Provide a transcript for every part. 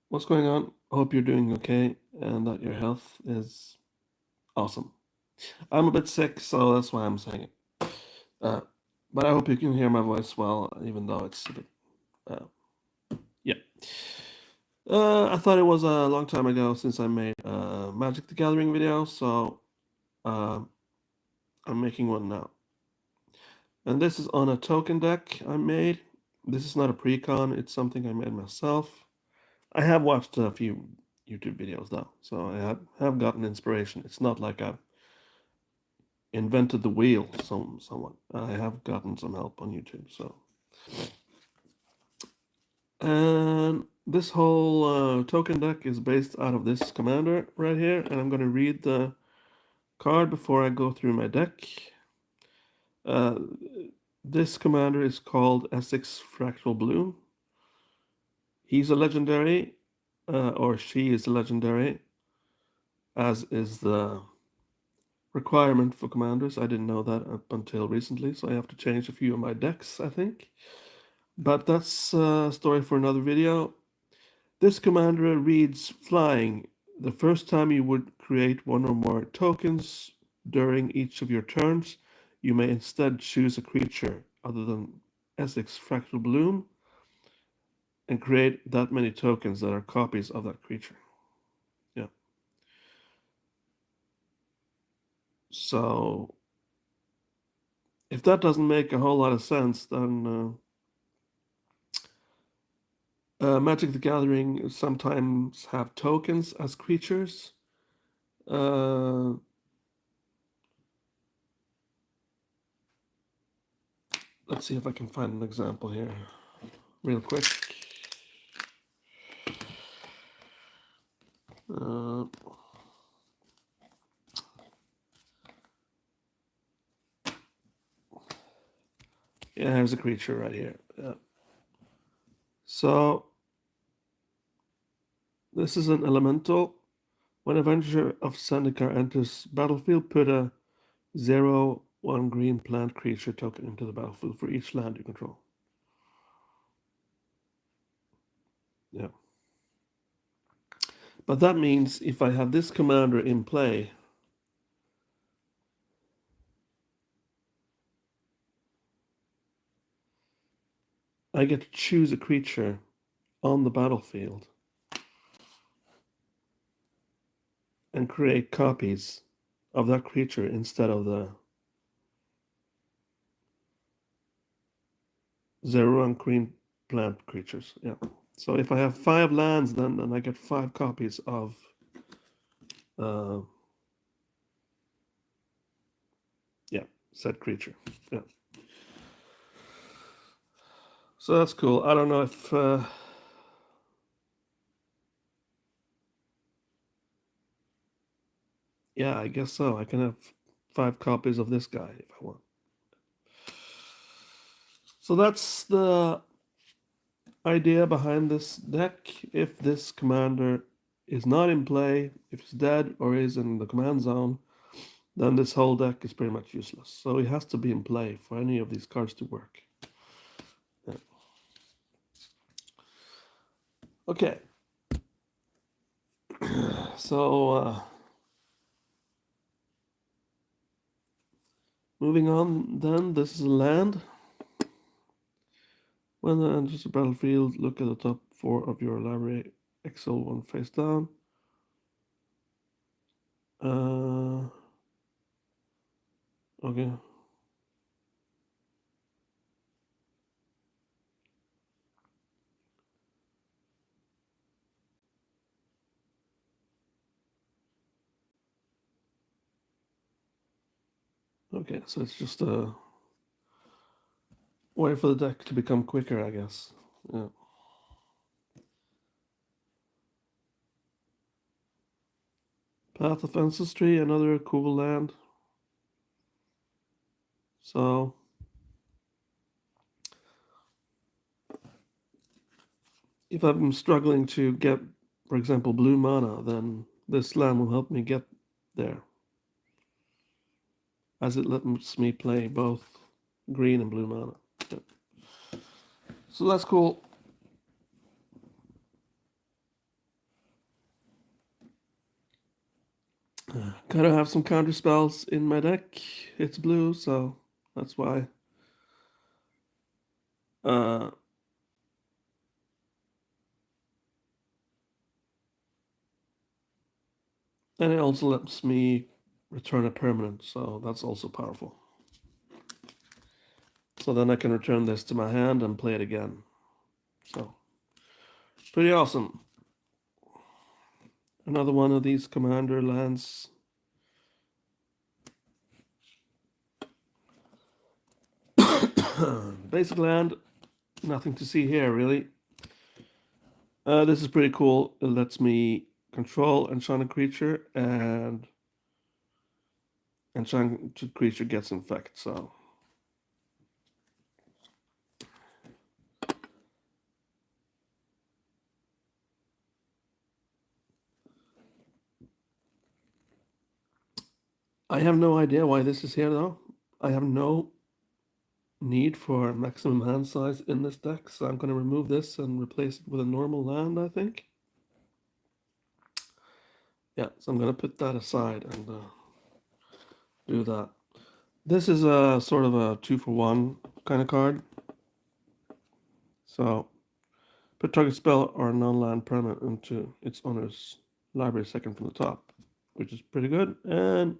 What's going on? Hope you're doing okay and that your health is awesome. I'm a bit sick, so that's why I'm saying it. Uh, but I hope you can hear my voice well, even though it's a bit. Yeah. I thought it was a long time ago since I made a Magic the Gathering video, so uh, I'm making one now. And this is on a token deck I made. This is not a pre-con, it's something I made myself. I have watched a few YouTube videos though, so I have gotten inspiration. It's not like I've invented the wheel somewhat. I have gotten some help on YouTube. So, and this whole token deck is based out of this commander right here, and I'm going to read the card before I go through my deck. Uh, this commander is called Essex Fractal Bloom. He's a legendary, or she is a legendary, as is the requirement for commanders. I didn't know that up until recently, so I have to change a few of my decks, I think. But that's a story for another video. This commander reads Flying. The first time you would create one or more tokens during each of your turns, you may instead choose a creature other than Essex Fractal Bloom and create that many tokens that are copies of that creature. Yeah. So if that doesn't make a whole lot of sense, then Magic the Gathering sometimes have tokens as creatures. Uh, let's see if I can find an example here real quick. Uh, yeah, here's a creature right here. So this is an elemental. When Avenger of Zendikar enters battlefield, put a 0/1 green plant creature token into the battlefield for each land you control. Yeah. But that means if I have this commander in play, I get to choose a creature on the battlefield and create copies of that creature instead of the 0/1 green plant creatures. Yeah. So if I have 5 lands, then I get 5 copies of yeah, said creature. Yeah. So that's cool. I don't know if yeah, I guess so. I can have 5 copies of this guy if I want. So that's the idea behind this deck. If this commander is not in play, if it's dead or is in the command zone, then this whole deck is pretty much useless. So it has to be in play for any of these cards to work. Yeah. Okay. So moving on then, this is a land. When it enters the battlefield, look at the top 4 of your library, Excel 1 face down. Okay. Okay, so it's just a way for the deck to become quicker, I guess. Yeah. Path of Ancestry, another cool land. So if I'm struggling to get, for example, blue mana, then this land will help me get there, as it lets me play both green and blue mana. Yeah. So that's cool. Gotta have some counter spells in my deck. It's blue, so that's why. Uh, and it also lets me return a permanent, so that's also powerful. So then I can return this to my hand and play it again. So, pretty awesome. Another one of these commander lands. Basic land, nothing to see here really. This is pretty cool. It lets me control enchanted creature and enchanted creature gets infect, so I have no idea why this is here though. I have no need for maximum hand size in this deck, so I'm going to remove this and replace it with a normal land, I think. Yeah, so I'm going to put that aside and do that. This is a sort of a 2-for-1 kind of card. So, put target spell or non-land permanent into its owner's library second from the top, which is pretty good. And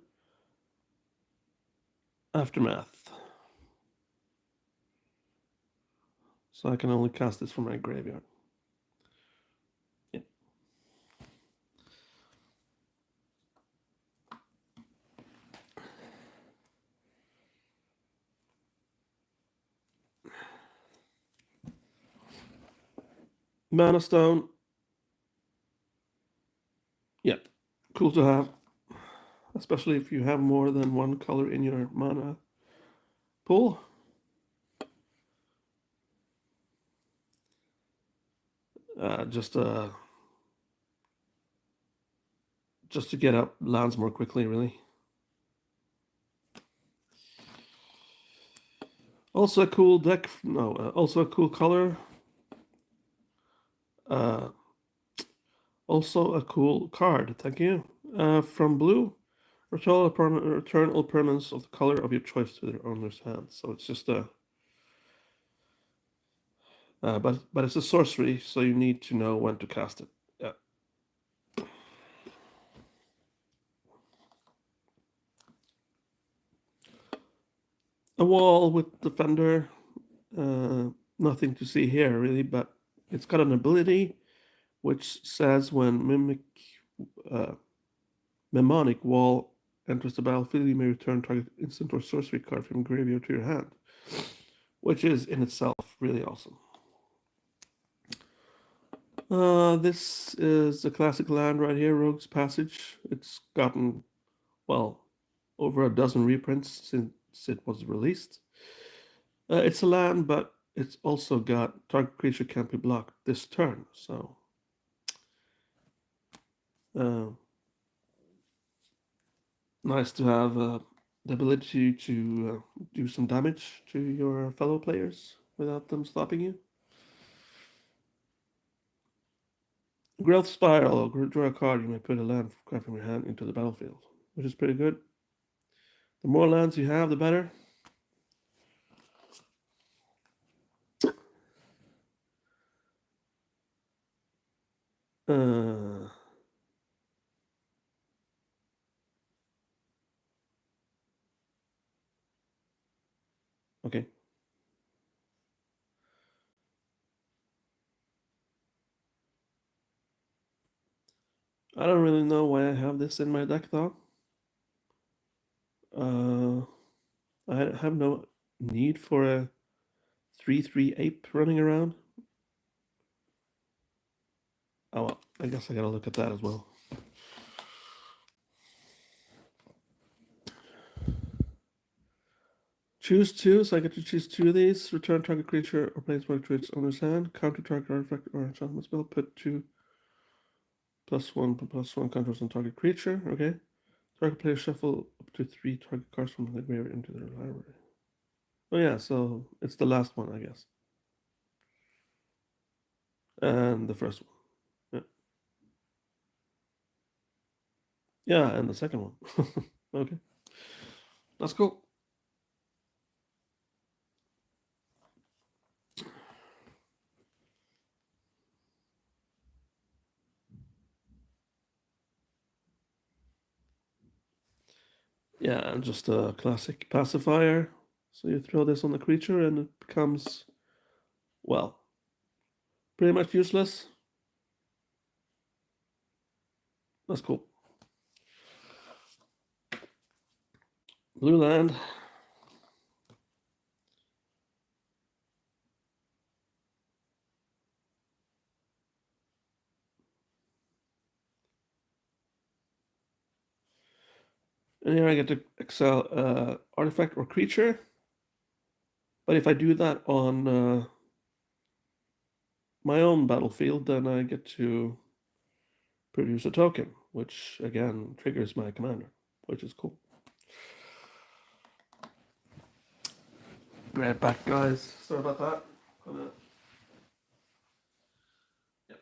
Aftermath. So I can only cast this from my graveyard. Yeah. Mana Stone. Yep. Cool to have. Especially if you have more than one color in your mana pool. Just to get up lands more quickly, really. Also a cool deck. No, also a cool color. Uh, also a cool card. Thank you. From blue, return all permanents of the color of your choice to their owner's hand. So it's just a. But it's a sorcery, so you need to know when to cast it. Yeah. A wall with Defender. Nothing to see here really, but it's got an ability which says when Mnemonic Wall enters the battlefield, you may return target instant or sorcery card from graveyard to your hand, which is in itself really awesome. This is a classic land right here, Rogue's Passage. It's gotten, well, over a dozen reprints since it was released. It's a land, but it's also got target creature can't be blocked this turn, so nice to have the ability to do some damage to your fellow players without them stopping you. Growth Spiral. Draw a card. You may put a land from your hand into the battlefield, which is pretty good. The more lands you have, the better. Uh, okay. I don't really know why I have this in my deck though. I have no need for a 3/3 ape running around. Oh well, I guess I gotta look at that as well. Choose two, so I get to choose two of these. Return target creature or planeswalker to its owner's hand. Counter target artifact or enchantment spell. Put 2+1/+1 counters on target creature. Okay. Target player shuffle up to 3 target cards from the graveyard into their library. Oh yeah, so it's the last one, I guess. And the first one. Yeah. Yeah, and the second one. Okay, that's cool. Yeah, and just a classic pacifier. So you throw this on the creature and it becomes, well, pretty much useless. That's cool. Blue land. And here I get to excel artifact or creature. But if I do that on my own battlefield, then I get to produce a token, which again triggers my commander, which is cool. Be right back, guys. Sorry about that. Yep.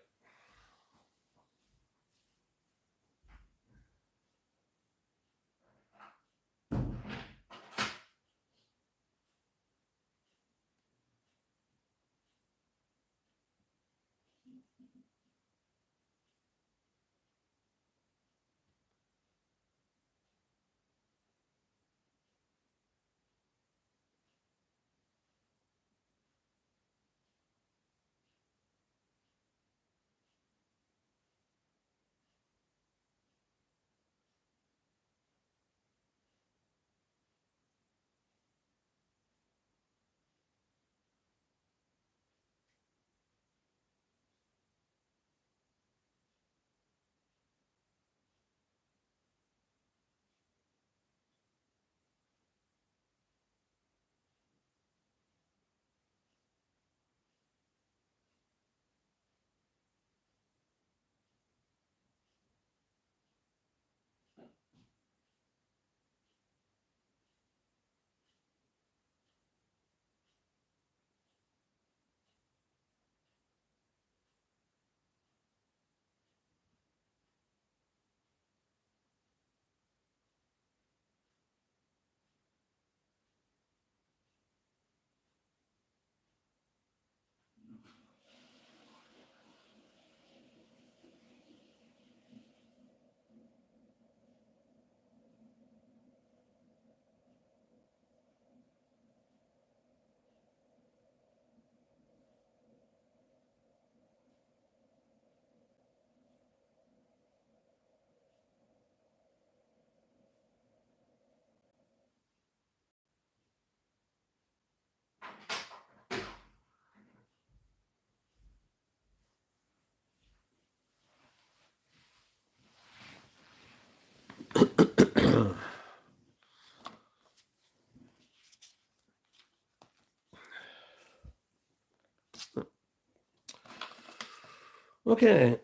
Okay,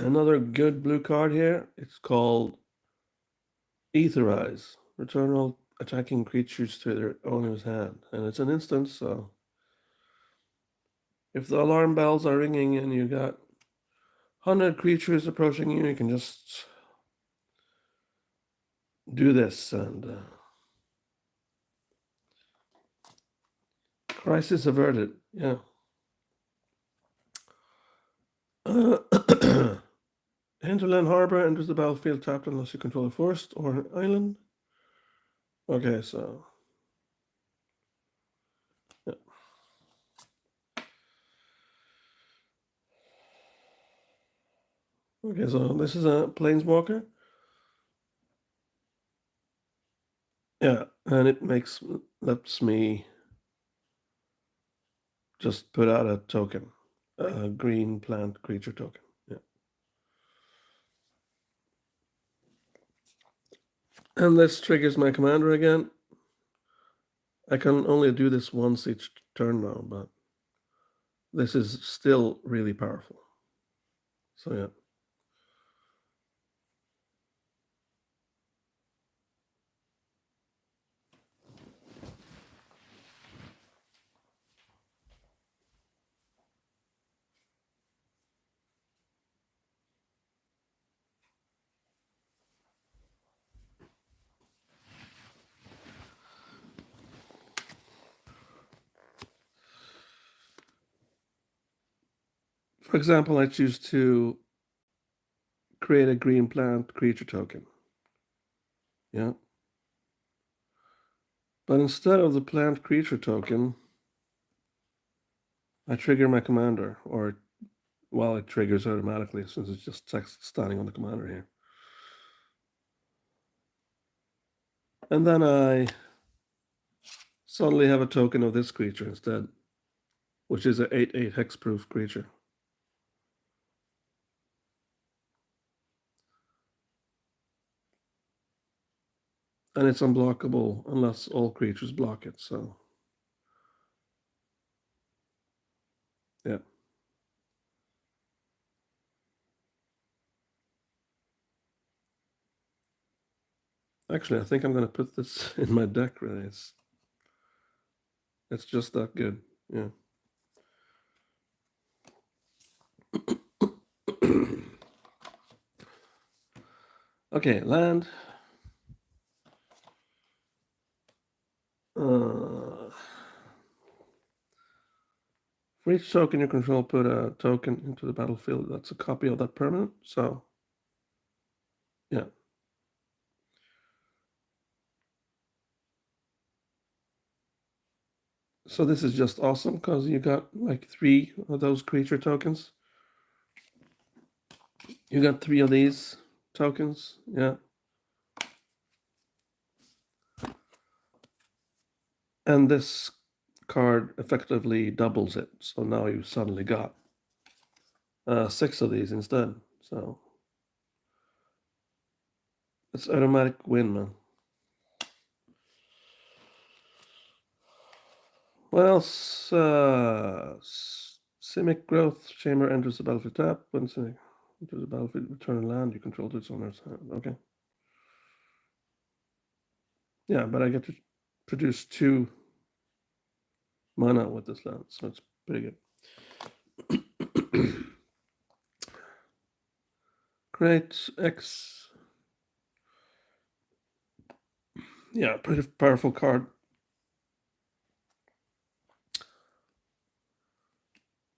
another good blue card here. It's called Etherize. Return all attacking creatures to their owner's hand. And it's an instance, so if the alarm bells are ringing and you got 100 creatures approaching you, you can just do this and crisis averted. Yeah. Hinterland Harbor enters the battlefield tapped unless you control a forest or an island. Okay, so yeah. Okay, so this is a planeswalker. Yeah, and it lets me just put out a token, a green plant creature token. Yeah, and this triggers my commander again. I can only do this once each turn now, but this is still really powerful. So yeah. For example, I choose to create a green plant creature token. Yeah. But instead of the plant creature token, I trigger my commander, or well, it triggers automatically since it's just text standing on the commander here. And then I suddenly have a token of this creature instead, which is an 8/8 hexproof creature. And it's unblockable unless all creatures block it, so yeah. Actually, I think I'm gonna put this in my deck, really. It's just that good. Yeah. Okay, land. For each token you control, put a token into the battlefield that's a copy of that permanent. So, yeah. So this is just awesome because you got like 3 of those creature tokens. You got 3 of these tokens. Yeah. And this card effectively doubles it. So now you suddenly got 6 of these instead. So it's automatic win, man. What else? Simic Growth Chamber enters the battlefield tap. When Simic enters the battlefield, return a land you control to its owner's hand. Okay. Yeah, but I get to produce 2 mana with this land, so it's pretty good. Great X. Yeah, pretty powerful card.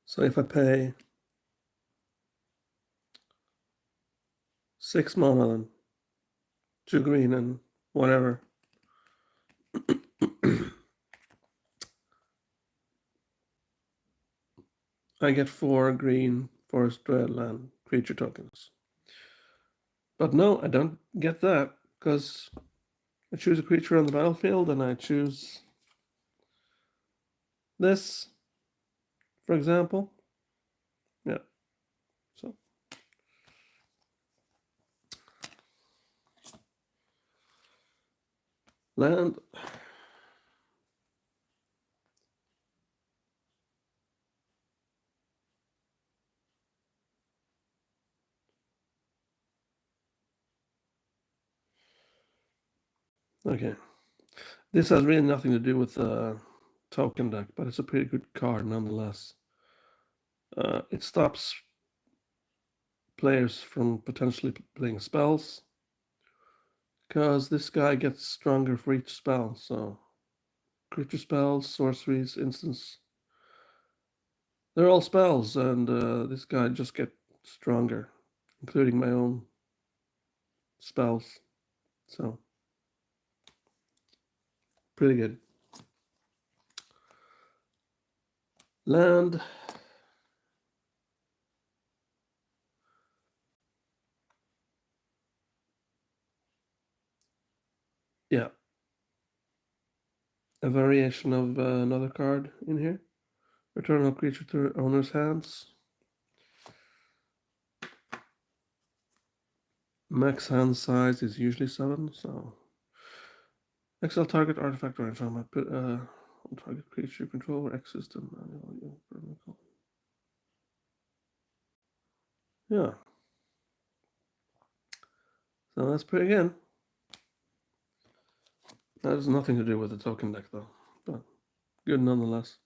So if I pay 6 mana, then 2 green and whatever. I get 4 green forest dreadland creature tokens. But no, I don't get that because I choose a creature on the battlefield and I choose this, for example. Yeah. So land. Okay. This has really nothing to do with the token deck, but it's a pretty good card nonetheless. It stops players from potentially playing spells because this guy gets stronger for each spell. So creature spells, sorceries, instants, they're all spells, and this guy just gets stronger, including my own spells. So pretty good. Land. Yeah. A variation of another card in here. Return a creature to owner's hands. Max hand size is usually 7, so exile target artifact or enchantment. Put on target creature control or X system. Yeah. So that's pretty good. That has nothing to do with the token deck though, but good nonetheless.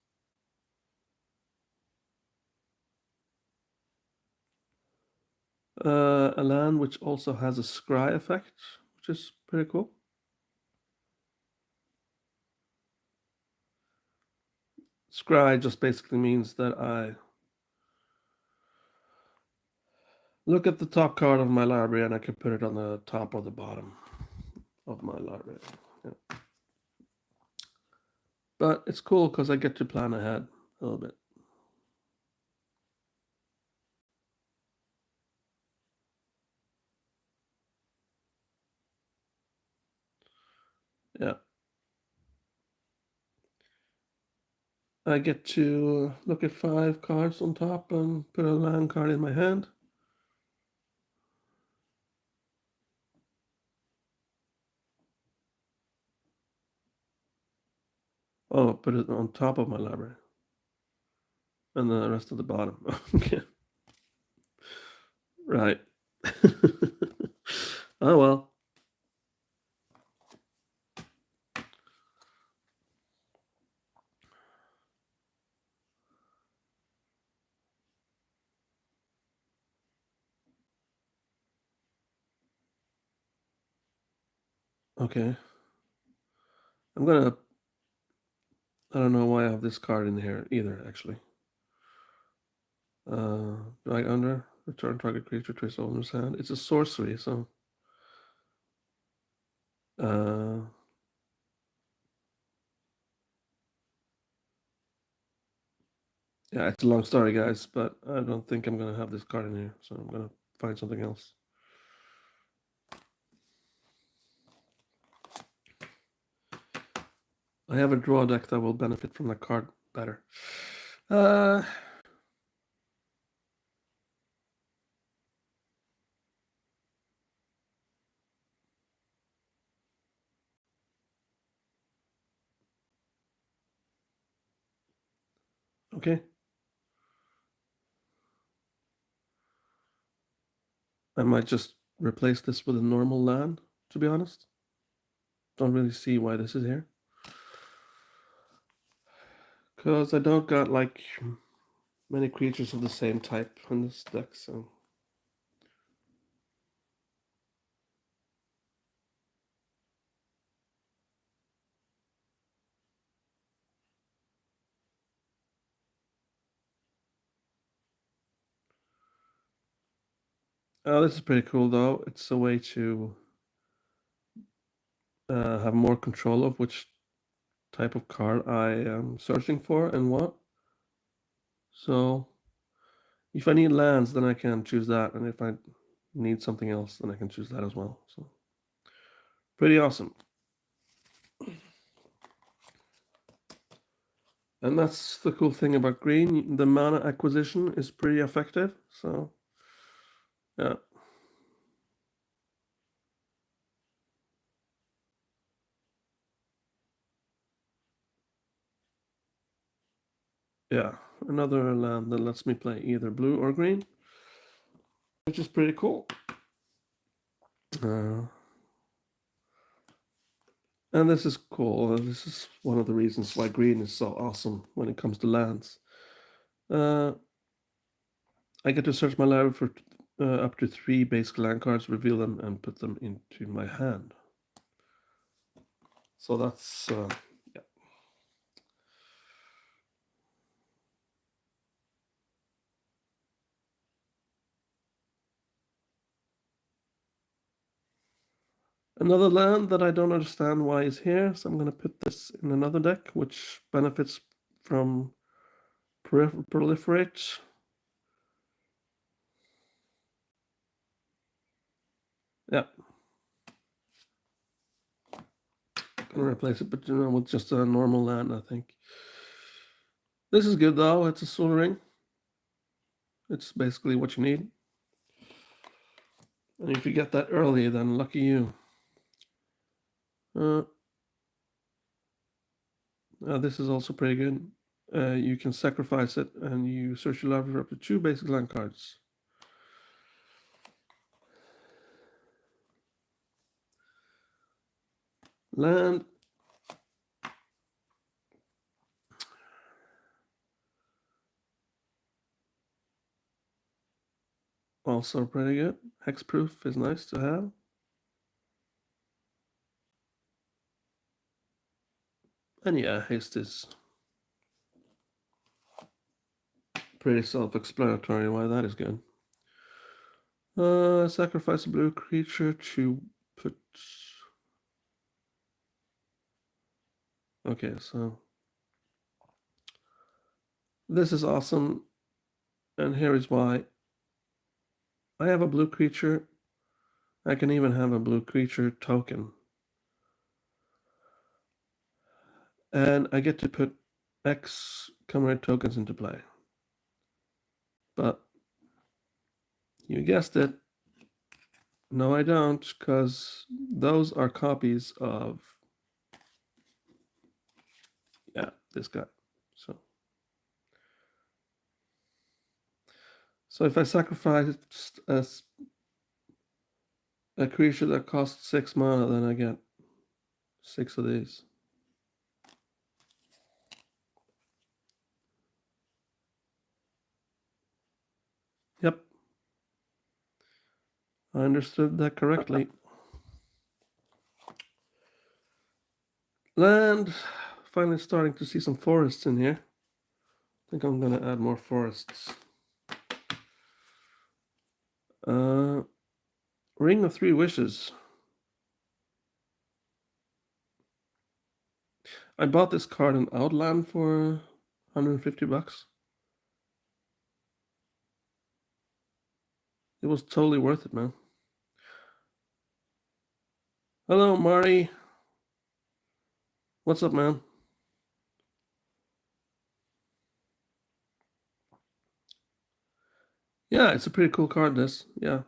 A land which also has a scry effect, which is pretty cool. Scry just basically means that I look at the top card of my library and I can put it on the top or the bottom of my library. Yeah. But it's cool because I get to plan ahead a little bit. Yeah. I get to look at 5 cards on top and put a land card in my hand. Oh, put it on top of my library. And the rest of the bottom. Okay. Right. Oh well. Okay. I'm gonna. I don't know why I have this card in here either, actually. Drag under, return target creature to its owner's hand. It's a sorcery, so. Uh, yeah, it's a long story, guys, but I don't think I'm gonna have this card in here, so I'm gonna find something else. I have a draw deck that will benefit from the card better. Uh, okay. I might just replace this with a normal land, to be honest. Don't really see why this is here. Because I don't got like many creatures of the same type in this deck, so. Oh, this is pretty cool though. It's a way to have more control of which type of card I am searching for and what. So if I need lands, then I can choose that, and if I need something else, then I can choose that as well. So pretty awesome. And that's the cool thing about green. The mana acquisition is pretty effective. So yeah. Yeah, another land that lets me play either blue or green, which is pretty cool. Uh, and this is cool. This is one of the reasons why green is so awesome when it comes to lands. I get to search my library for up to 3 basic land cards, reveal them, and put them into my hand. So that's yeah. Another land that I don't understand why is here, so I'm going to put this in another deck, which benefits from proliferate. Yeah. Gonna replace it, but with just a normal land, I think. This is good though. It's a soul ring. It's basically what you need. And if you get that early, then lucky you. This is also pretty good. You can sacrifice it, and you search your library for up to 2 basic land cards. Land. Also pretty good. Hexproof is nice to have. And yeah, haste is pretty self-explanatory why that is good. Sacrifice a blue creature to put... Okay, so... This is awesome, and here is why. I have a blue creature. I can even have a blue creature token. And I get to put X comrade tokens into play. But you guessed it. No, I don't, because those are copies of, yeah, this guy. So if I sacrifice a creature that costs 6 mana, then I get 6 of these. Yep. I understood that correctly. Land. Finally starting to see some forests in here. I think I'm going to add more forests. Ring of Three Wishes. I bought this card in Outland for $150. It was totally worth it, man. Hello, Mari. What's up, man? Yeah, it's a pretty cool card, this. Yeah.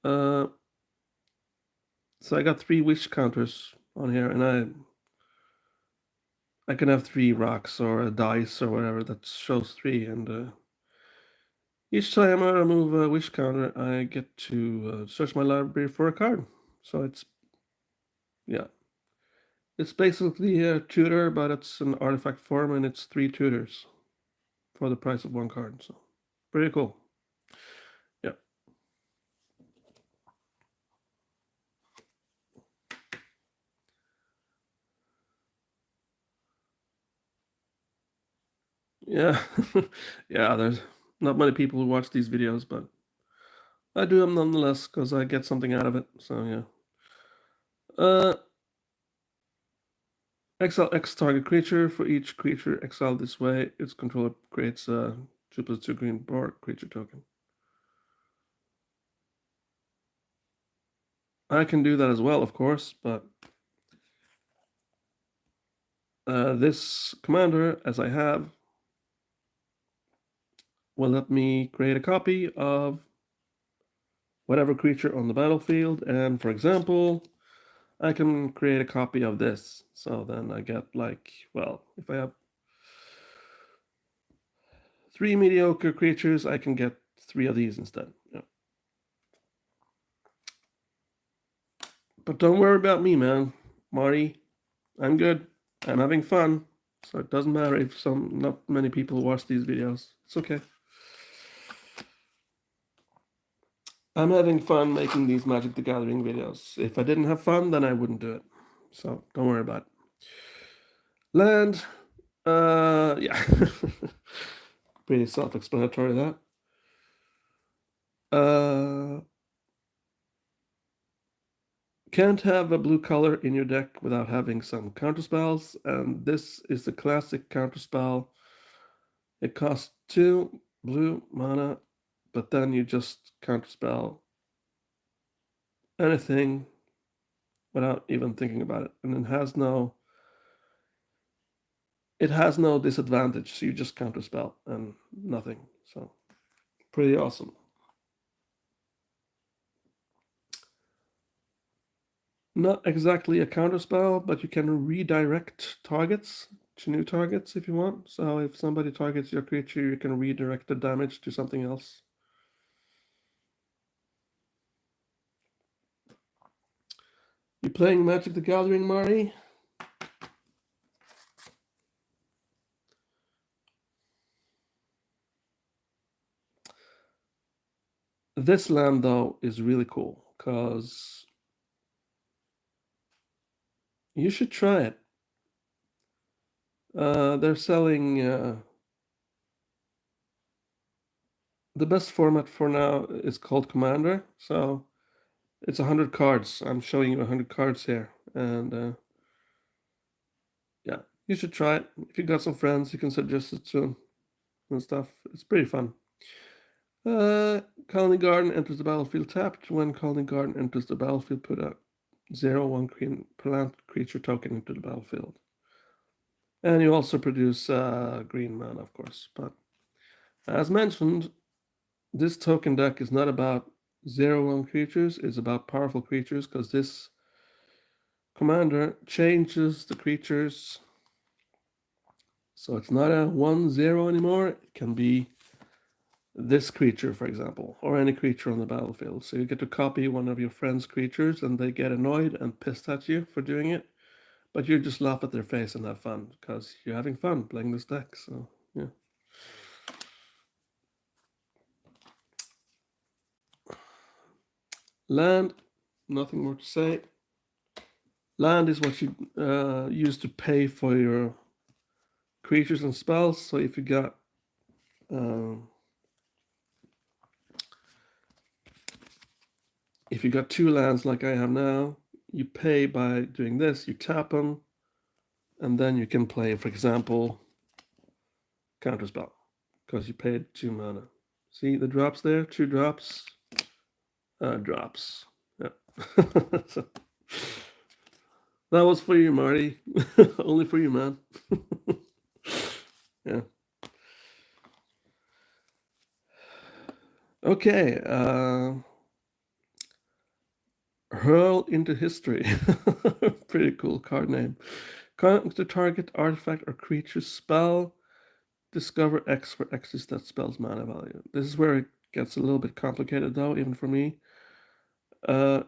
So I got 3 wish counters on here, and I can have 3 rocks or a dice or whatever that shows 3, and each time I remove a wish counter, I get to search my library for a card. So it's, yeah. It's basically a tutor, but it's an artifact form, and it's 3 tutors for the price of 1 card. So pretty cool. Yeah. Yeah. Yeah, there's not many people who watch these videos, but I do them nonetheless because I get something out of it. So yeah. Exile X target creature. For each creature exiled this way, its controller creates a 2/2 green bar creature token. I can do that as well, of course, but this commander, as I have, will let me create a copy of whatever creature on the battlefield. And for example, I can create a copy of this. So then I get like, well, if I have 3 mediocre creatures, I can get 3 of these instead. Yeah. But don't worry about me, man. Marty, I'm good. I'm having fun. So it doesn't matter if not many people watch these videos. It's okay. I'm having fun making these Magic the Gathering videos. If I didn't have fun, then I wouldn't do it. So don't worry about it. Land. Yeah. Pretty self-explanatory, that. Can't have a blue color in your deck without having some counterspells, and this is the classic counterspell. It costs 2 blue mana, but then you just counterspell anything without even thinking about it, and it has no disadvantage, so you just counterspell and nothing. So pretty awesome. Not exactly a counterspell, but you can redirect targets to new targets if you want. So if somebody targets your creature, you can redirect the damage to something else. You playing Magic the Gathering, Mari? This land, though, is really cool because you should try it. They're selling the best format for now is called Commander. So it's 100 cards. I'm showing you 100 cards here, and yeah, you should try it. If you got some friends, you can suggest it to them and stuff. It's pretty fun. Colony Garden enters the battlefield tapped. When Colony Garden enters the battlefield, put a 0/1 green plant creature token into the battlefield. And you also produce green mana, of course. But as mentioned, this token deck is not about 0/1 creatures, it's about powerful creatures, because this commander changes the creatures. So it's not a 1/0 anymore. It can be this creature, for example, or any creature on the battlefield. So you get to copy one of your friend's creatures and they get annoyed and pissed at you for doing it. But you just laugh at their face and have fun because you're having fun playing this deck. So, yeah. Land, nothing more to say. Land is what you use to pay for your creatures and spells. So if you got two lands like I have now, you pay by doing this. You tap them, and then you can play, for example, Counterspell, because you paid 2 mana. See the drops there? 2 drops. Drops. Yeah. So, that was for you, Marty. Only for you, man. Yeah. Okay. Hurl into History. Pretty cool card name. Conquer target artifact or creature spell. Discover X for X is that spell's mana value. This is where it gets a little bit complicated, though, even for me. But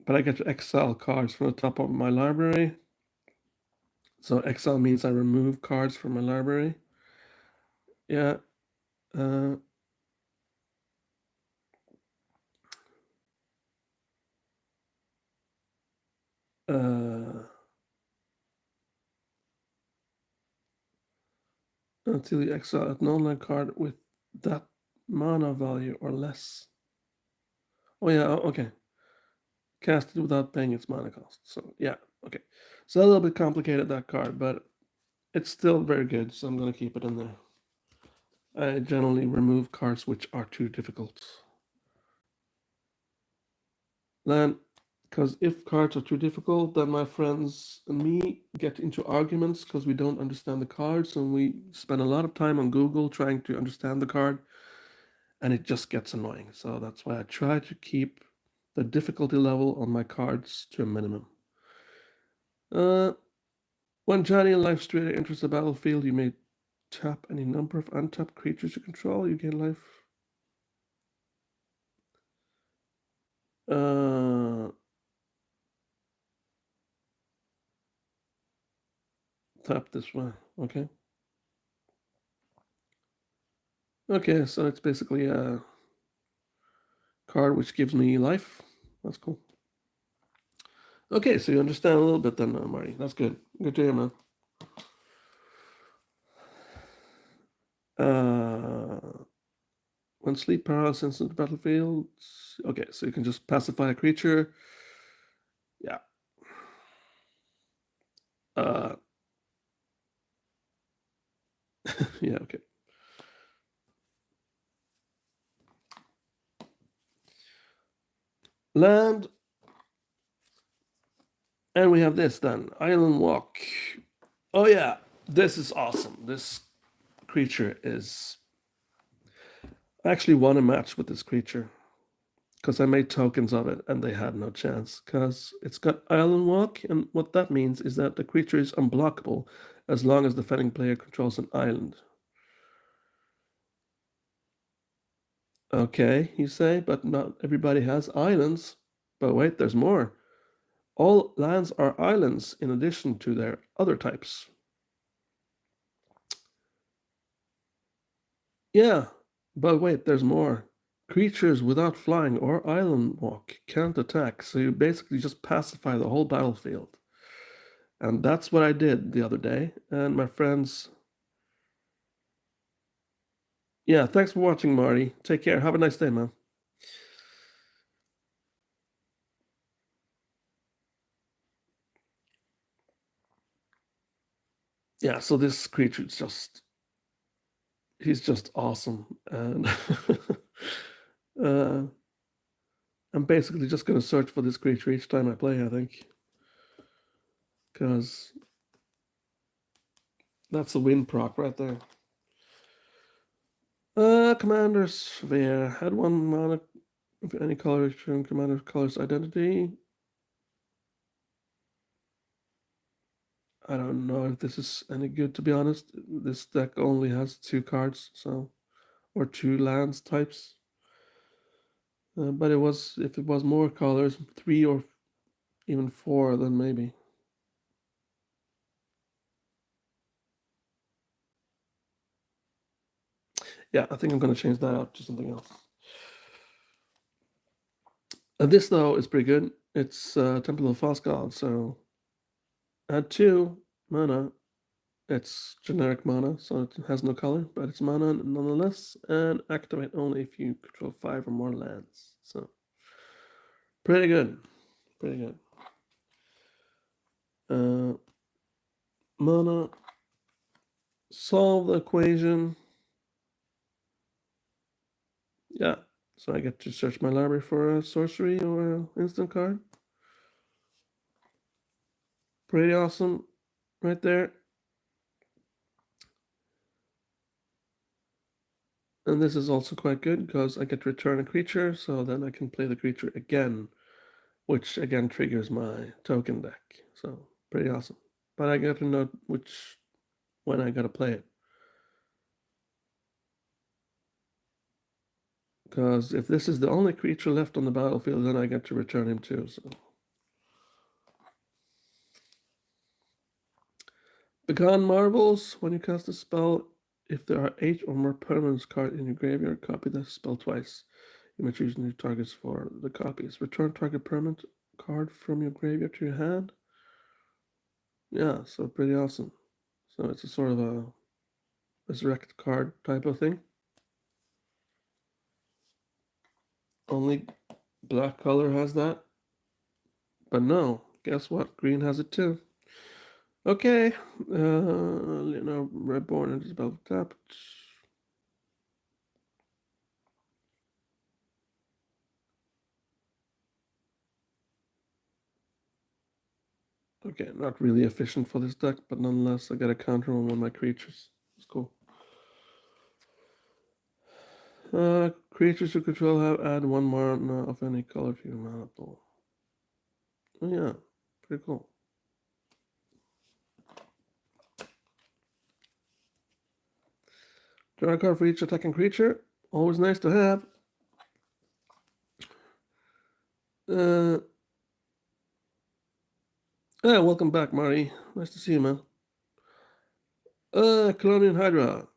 I get to exile cards from the top of my library. So exile means I remove cards from my library. Yeah. Until you exile an online card with that mana value or less. Oh yeah, okay. Cast it without paying its mana cost. So yeah, okay. So a little bit complicated, that card, but it's still very good, so I'm gonna keep it in there. I generally remove cards which are too difficult. Then, because if cards are too difficult, then my friends and me get into arguments because we don't understand the cards, and we spend a lot of time on Google trying to understand the card, and it just gets annoying. So that's why I try to keep the difficulty level on my cards to a minimum. When Johnny Life Strader enters the battlefield, you may tap any number of untapped creatures you control. You gain life. Tap this one. Okay. Okay, so it's basically a card which gives me life. That's cool. Okay, so you understand a little bit then, Marty. That's good. Good to hear, man. When sleep paralysis in the battlefield. Okay, so you can just pacify a creature. Yeah. Yeah, okay. Land. And we have this then. Island Walk. Oh yeah, this is awesome. This creature is... I actually won a match with this creature because I made tokens of it and they had no chance because it's got Island Walk, and what that means is that the creature is unblockable as long as the defending player controls an island. Okay, you say, but not everybody has islands. But wait, there's more. All lands are islands in addition to their other types. Yeah, but wait, there's more. Creatures without flying or island walk can't attack, so you basically just pacify the whole battlefield. And that's what I did the other day, and my friends... Yeah, thanks for watching, Marty. Take care. Have a nice day, man. Yeah, so this creature is just he's just awesome. And uh, I'm basically just gonna search for this creature each time I play, I think. Because that's a win proc right there. Commander Sphere. Had one mana of any color from Commander Color's identity. I don't know if this is any good, to be honest. This deck only has 2 cards, so or 2 lands types. But if it was more colors, 3 or even 4, then maybe. Yeah, I think I'm gonna change that out to something else. This though is pretty good. It's Temple of False God, so add 2 mana. It's generic mana, so it has no color, but it's mana nonetheless, and activate only if you control 5 or more lands. So pretty good, pretty good. Mana, solve the equation. Yeah, so I get to search my library for a sorcery or an instant card. Pretty awesome, right there. And this is also quite good because I get to return a creature, so then I can play the creature again, which again triggers my token deck. So pretty awesome. But I got to know when I gotta play it. Because if this is the only creature left on the battlefield, then I get to return him too. So Begone Marvels. When you cast a spell, if there are 8 or more permanent cards in your graveyard, copy the spell twice. You may choose new targets for the copies. Return target permanent card from your graveyard to your hand. Yeah, so pretty awesome. So it's a sort of a resurrect card type of thing. Only black color has that. But no, guess what? Green has it too. Okay, Reborn and spell tapped. Okay, not really efficient for this deck, but nonetheless, I get a counter on one of my creatures. It's cool. Creatures you control have add 1 mana of any color to your mana pool. Oh yeah, pretty cool. Draw a card for each attacking creature. Always nice to have. Welcome back, Marty. Nice to see you, man. Colonial Hydra.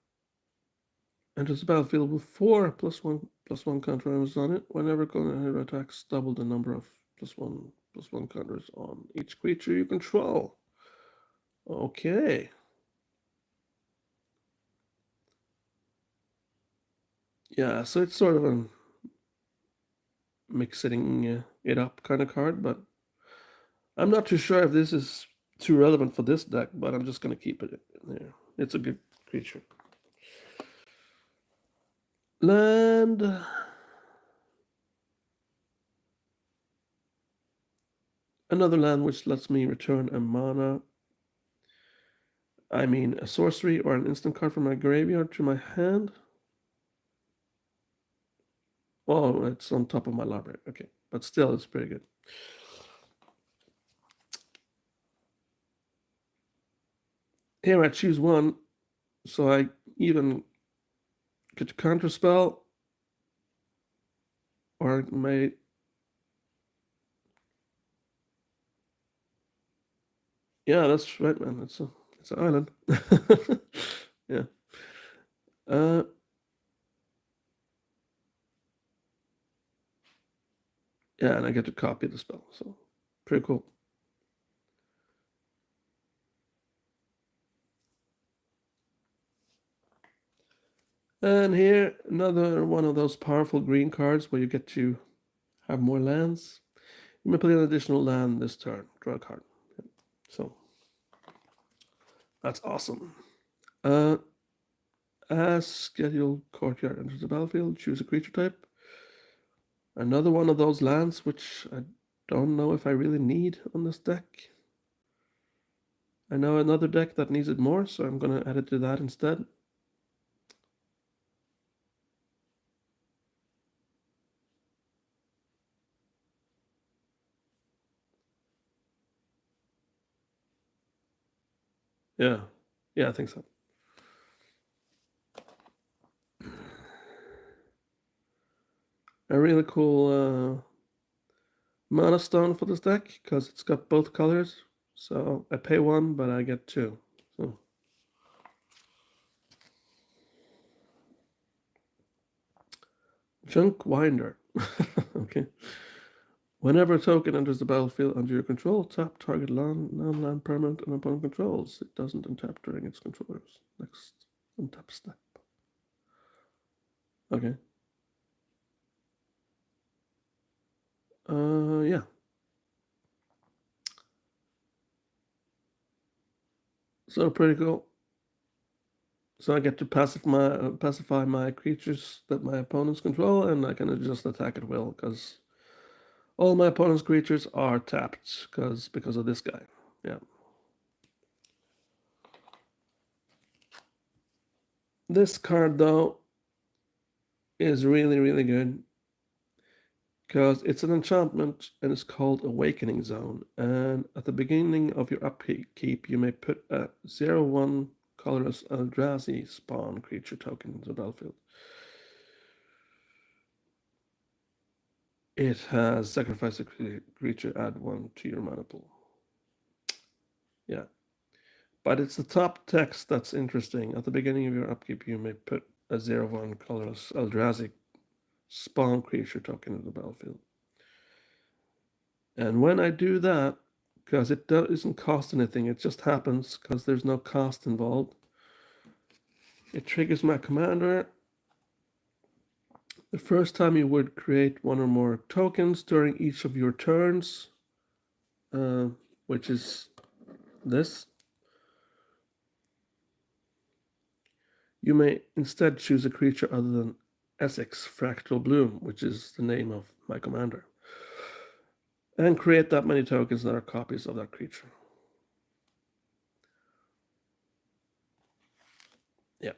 Enters the battlefield with 4+1/+1 counters on it. Whenever Colonial Hydra attacks, double the number of +1/+1 counters on each creature you control. Okay. Yeah, so it's sort of a mixing it up kind of card, but I'm not too sure if this is too relevant for this deck, but I'm just going to keep it in there. It's a good creature. Land. Another land which lets me return a mana. I mean, a sorcery or an instant card from my graveyard to my hand. Oh, it's on top of my library. Okay, but still, it's pretty good. Here I choose one, so I even get to counter spell, or may. Yeah, that's right, man. It's an island. Yeah. Uh, yeah, and I get to copy the spell, so pretty cool. And here, another one of those powerful green cards where you get to have more lands. You may play an additional land this turn. Draw a card. So, that's awesome. As scheduled courtyard enters the battlefield, choose a creature type. Another one of those lands, which I don't know if I really need on this deck. I know another deck that needs it more, so I'm going to add it to that instead. Yeah, I think so. A really cool mana stone for this deck because it's got both colors. So I pay one, but I get two. So Junk Winder. Okay. Whenever a token enters the battlefield under your control, tap target non-land permanent and opponent controls. It doesn't untap during its controllers. Next untap step. Okay. Yeah. So pretty cool. So I get to pacify my creatures that my opponents control, and I can just attack at will because all my opponent's creatures are tapped because of this guy. Yeah. This card though is really, really good because it's an enchantment and it's called Awakening Zone. And at the beginning of your upkeep, you may put a 0/1 colorless Eldrazi spawn creature token into the battlefield. It has sacrifice a creature, add one to your mana pool. Yeah. But it's the top text that's interesting. At the beginning of your upkeep, you may put a 0/1 colorless Eldrazi spawn creature token in the battlefield. And when I do that, because it doesn't cost anything, it just happens because there's no cost involved. It triggers my commander. The first time you would create one or more tokens during each of your turns, which is this. You may instead choose a creature other than Essex Fractal Bloom, which is the name of my commander, and create that many tokens that are copies of that creature. Yeah.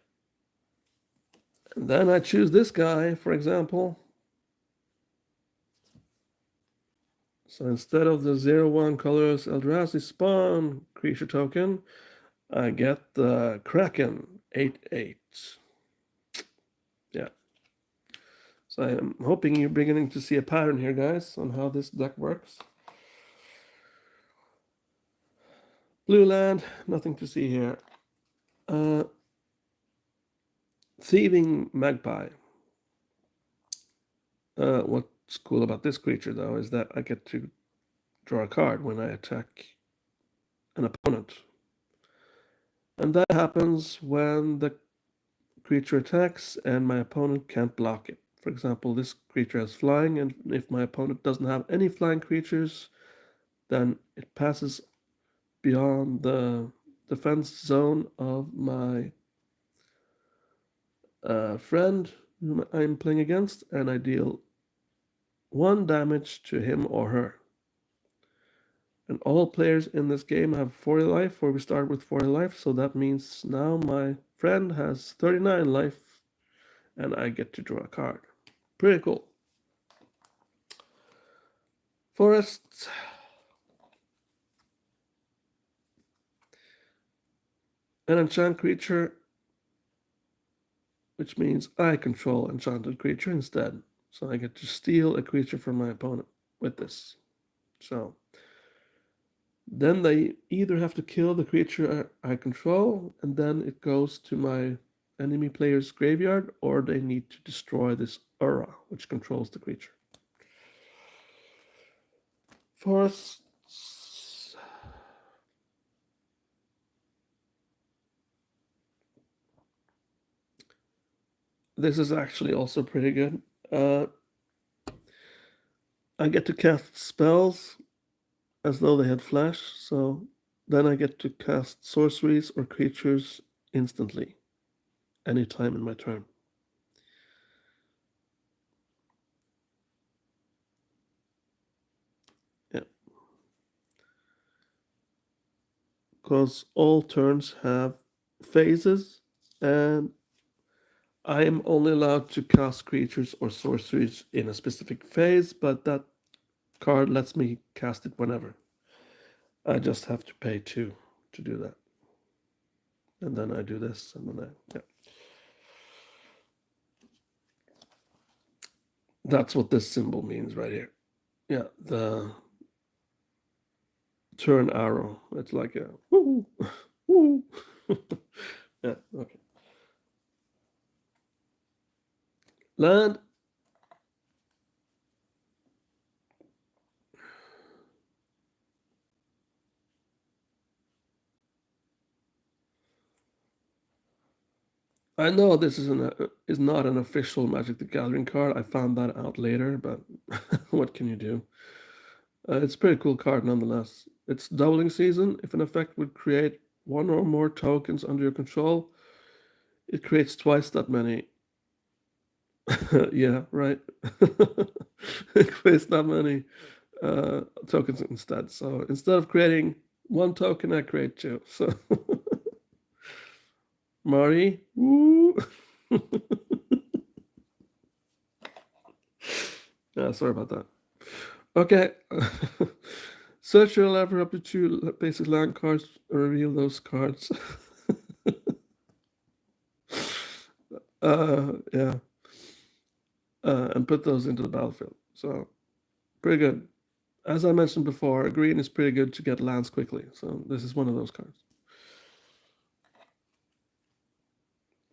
And then I choose this guy, for example. So instead of the 0/1 colorless Eldrazi spawn creature token, I get the Kraken 8/8. Yeah. So I'm hoping you're beginning to see a pattern here, guys, on how this deck works. Blue land, nothing to see here. Thieving Magpie. What's cool about this creature, though, is that I get to draw a card when I attack an opponent. And that happens when the creature attacks and my opponent can't block it. For example, this creature has flying, and if my opponent doesn't have any flying creatures, then it passes beyond the defense zone of my friend whom I'm playing against, and I deal 1 damage to him or her. And all players in this game have 40 life, or we start with 40 life, so that means now my friend has 39 life, and I get to draw a card. Pretty cool. Forests. An enchant creature, which means I control enchanted creature instead. So I get to steal a creature from my opponent with this. So then they either have to kill the creature I control, and then it goes to my enemy player's graveyard, or they need to destroy this aura, which controls the creature. Forests. This is actually also pretty good. I get to cast spells as though they had flash, so then I get to cast sorceries or creatures instantly, anytime in my turn. Yeah. Because all turns have phases, and I am only allowed to cast creatures or sorceries in a specific phase, but that card lets me cast it whenever. I just have to pay 2 to do that. And then I do this, and then yeah. That's what this symbol means right here. Yeah, the turn arrow. It's like a woo, woo. Yeah, okay. Land. I know this is not an official Magic the Gathering card. I found that out later, but what can you do? It's a pretty cool card nonetheless. It's doubling season. If an effect would create one or more tokens under your control, it creates twice that many. Yeah, right. It creates that many tokens instead. So instead of creating one token, I create 2. So Mari, woo. Yeah, sorry about that. Okay. Search your library up to 2 basic land cards, reveal those cards. Yeah. And put those into the battlefield. So, pretty good. As I mentioned before, green is pretty good to get lands quickly. So, this is one of those cards.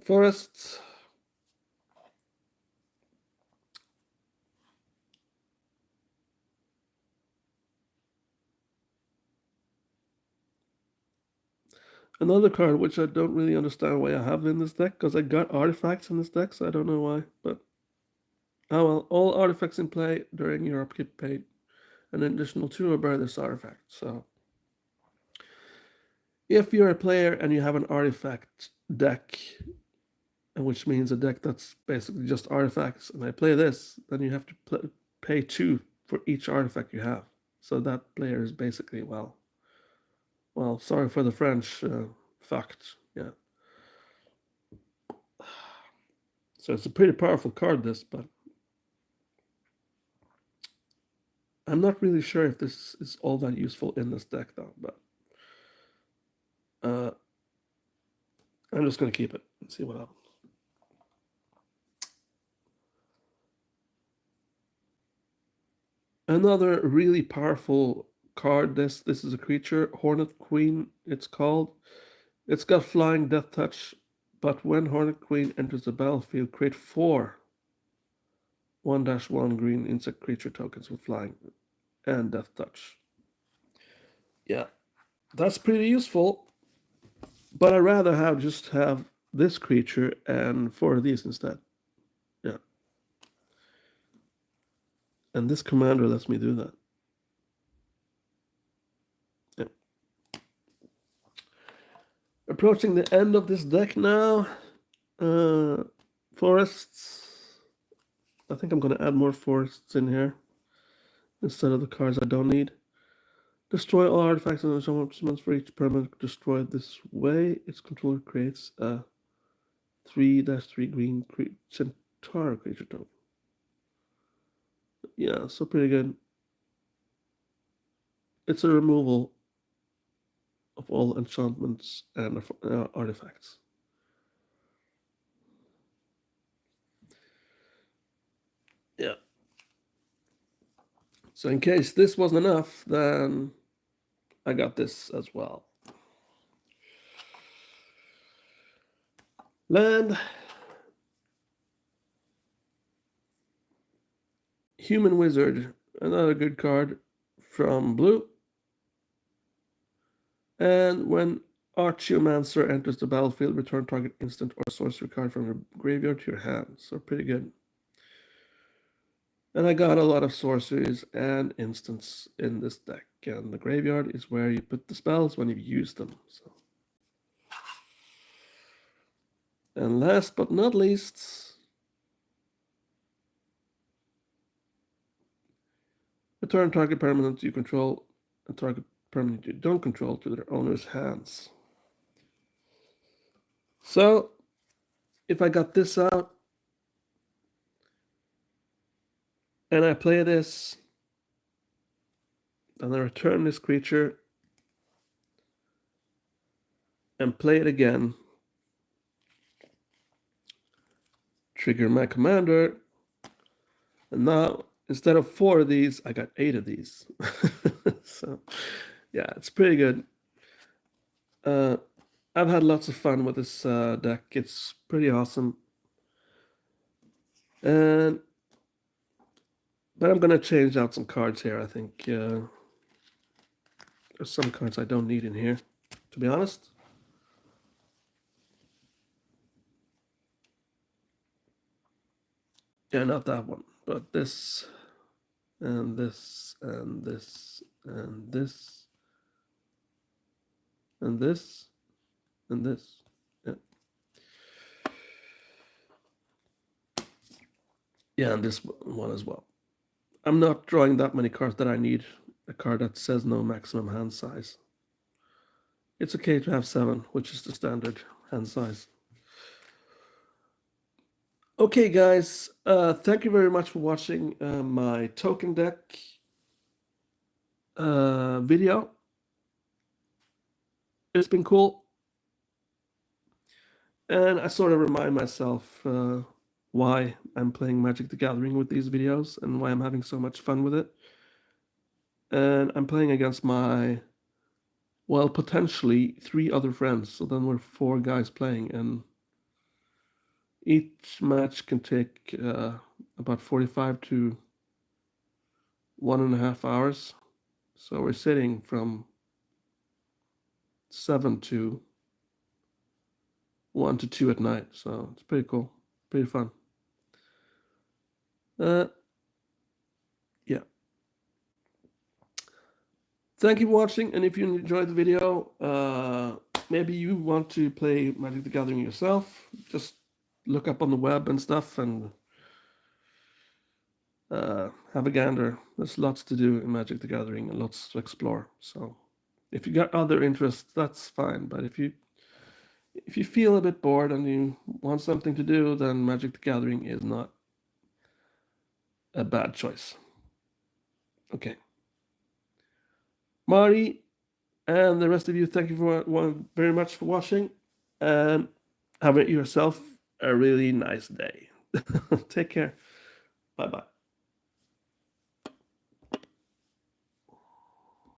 Forests. Another card which I don't really understand why I have in this deck, because I got artifacts in this deck, so I don't know why. But oh well, all artifacts in play during your upkeep pay an additional 2 or bear this artifact. So if you're a player and you have an artifact deck, which means a deck that's basically just artifacts, and I play this, then you have to pay 2 for each artifact you have. So that player is basically, well, sorry for the French, fucked. Yeah. So it's a pretty powerful card, this, but I'm not really sure if this is all that useful in this deck, though. But I'm just going to keep it and see what happens. Another really powerful card. This is a creature, Hornet Queen. It's called. It's got flying, death touch, but when Hornet Queen enters the battlefield, create 4 1/1 green insect creature tokens with flying and death touch. Yeah, that's pretty useful. But I'd rather have this creature and 4 of these instead. Yeah. And this commander lets me do that. Yeah. Approaching the end of this deck now. Forests. I think I'm going to add more forests in here instead of the cards I don't need. Destroy all artifacts and summons for each permanent destroyed this way. Its controller creates a 3/3 green centaur creature token. Yeah, so pretty good. It's a removal of all enchantments and artifacts. Yeah. So in case this wasn't enough, then I got this as well. Land. Human Wizard. Another good card from blue. And when Archaeomancer enters the battlefield. Return target instant or sorcery card from your graveyard to your hand. So pretty good. And I got a lot of sorceries and instants in this deck. And the graveyard is where you put the spells when you use them. So. And last but not least, return target permanent you control and target permanent you don't control to their owner's hands. So, if I got this out and I play this, and I return this creature and play it again, trigger my commander, and now instead of 4 of these, I got 8 of these. So, yeah, it's pretty good. I've had lots of fun with this deck. It's pretty awesome. But I'm gonna change out some cards here. I think there's some cards I don't need in here, to be honest. Yeah, not that one, but this, and this, and this, and this, and this, and this. Yeah. Yeah, and this one as well. I'm not drawing that many cards that I need a card that says no maximum hand size. It's okay to have 7, which is the standard hand size. Okay, guys, thank you very much for watching my token deck video. It's been cool. And I sort of remind myself why I'm playing Magic the Gathering with these videos and why I'm having so much fun with it. And I'm playing against my, well, potentially 3 other friends. So then we're 4 guys playing, and each match can take about 45 to 1.5 hours. So we're sitting from 7 to 1 to 2 at night. So it's pretty cool, pretty fun. Yeah. Thank you for watching, and if you enjoyed the video, maybe you want to play Magic the Gathering yourself, just look up on the web and stuff and have a gander. There's lots to do in Magic the Gathering and lots to explore. So if you got other interests, that's fine. But if you feel a bit bored and you want something to do, then Magic the Gathering is not a bad choice. Okay. Marty and the rest of you, thank you very much for watching, and have yourself a really nice day. Take care. Bye-bye.